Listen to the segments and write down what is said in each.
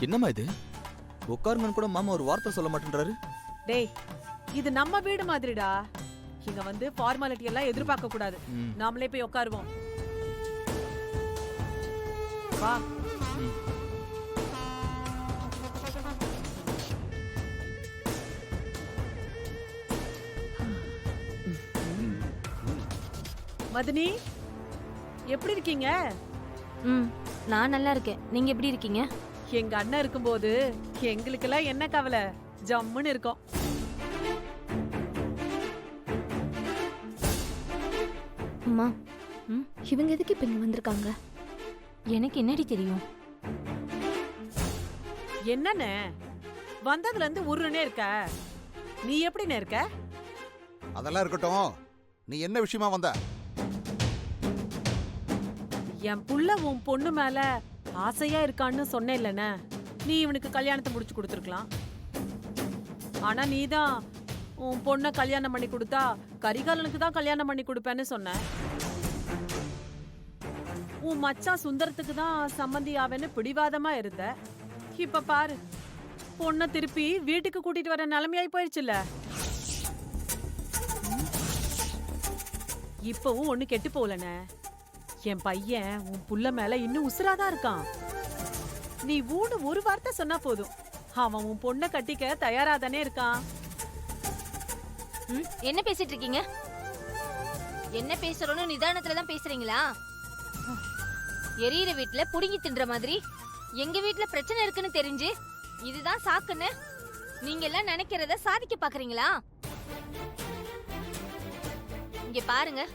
என்னம்மா இது? உட்காருங்கன்னு கூட மாமா ஒரு வார்த்தை சொல்ல மாட்டேன்றாரு. டேய், இது நம்ம வீடு மாதிரிடா. இங்க வந்து ஃபார்மாலிட்டி எல்லாம் எதிர்பார்க்க கூடாது. நாமளே போய் உட்காருவோம். வா. மதினி, எப்படி இருக்கீங்க? நான் நல்லா இருக்கேன். நீங்க எப்படி இருக்கீங்க? எங்க அண்ணன் இருக்கும்போது எங்களுக்கெல்லாம் என்ன கவலை, ஜம்முன்னு இருக்கோம். அம்மா, இவங்க எதுக்கு இப்ப இங்க வந்திருக்காங்க? எனக்கு என்னடி தெரியும்? என்னன்னு வந்ததுல இருந்து உருனே இருக்க. நீ எப்படின்னு இருக்க? அதெல்லாம் இருக்கட்டும். நீ என்ன விஷயமா வந்த? என் புள்ள உன் பொண்ணு மேல ஆசையா இருக்கான்னு சொன்னேன்லண்ணே. நீ இவனுக்கு கல்யாணத்தை முடிச்சு கொடுத்துருக்கலாம். ஆனா நீதான் உன் பொண்ண கல்யாணம் பண்ணி கொடுத்தா கரிகாலனுக்கு தான் கல்யாணம் பண்ணி கொடுப்பேன்னு சொன்ன. உன் மச்சான் சுந்தரத்துக்கு தான் சம்மந்தி ஆவேன்னு பிடிவாதமா இருந்த. இப்ப பாரு, பொண்ண திருப்பி வீட்டுக்கு கூட்டிட்டு வர நிலைமையாய் போயிடுச்சுல்ல. இப்பவும் ஒண்ணு கெட்டு போலண்ணே. என் பையன் உன் புள்ள மேல இன்னும் உசுராதான் இருக்கான். நீ ஊடு ஒரு வார்த்தை சொன்னா போதும், அவன் உன் பொண்ண கட்டிக்க தயாராதானே இருக்கான். என்ன பேசிட்டு இருக்கீங்க? என்ன பேசுறோன்னு நிதானத்துல தான் பேசுறீங்களா? எரியிற வீட்டுல புடுங்கி தின்ற மாதிரி எங்க வீட்டுல பிரச்சனை இருக்குன்னு தெரிஞ்சு இதுதான் சாக்குன்னு நீங்க எல்லாம் நினைக்கிறத சாதிக்க பாக்குறீங்களா? இங்க பாருங்க,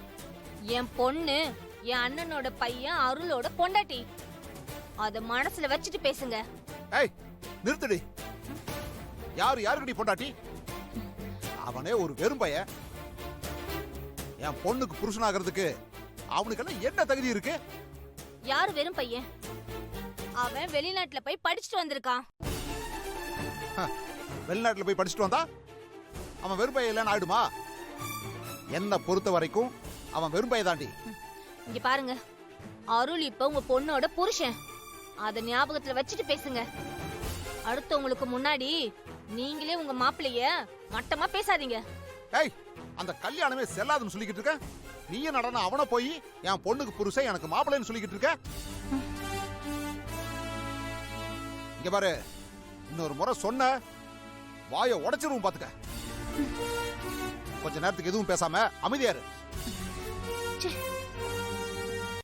என் பொண்ணு என் அண்ணனோட பையன் அருளோட பொண்டாட்டி. அத மனசுல வச்சுட்டு பேசுங்க. ஏய், நிறுத்துடி. யாருக்கடி பொண்டாட்டி? அவனே ஒரு வெறும் பையன். என் பொண்ணுக்கு புருஷனாகிறதுக்கு அவனுக்கெல்லாம் என்ன தகுதி இருக்கு? யாரு வெறும் பையன்? அவன் வெளிநாட்டுல போய் படிச்சுட்டு வந்திருக்கான். வெளிநாட்டுல போய் படிச்சுட்டு வந்தா அவன் வெறும் பையன் இல்லைன்னு ஆயிடுமா? என்ன பொறுத்த வரைக்கும் அவன் வெறும் பையன் தாண்டி. இங்க பாருங்க, அருள் இப்ப உங்க பொண்ணோட புருஷன். அத ஞாபகத்துல வச்சுட்டு பேசுங்க. அடுத்தவங்களுக்கு முன்னாடி நீங்களே உங்க மாப்பிள்ளைய மட்டமா பேசாதீங்க. ஏய், அந்த கல்யாணமே செல்லாதுன்னு சொல்லிக்கிட்டு இருக்க. நீயே நடன அவனை போய் என் பொண்ணுக்கு புருஷன் எனக்கு மாப்பிள்ளைன்னு சொல்லிக்கிட்டு இருக்க. இங்க பாரு, இன்னொரு முறை சொன்ன வாயை உடைச்சிருவோம் பாத்துக்க. கொஞ்ச நேரத்துக்கு எதுவும் பேசாம அமைதியாரு.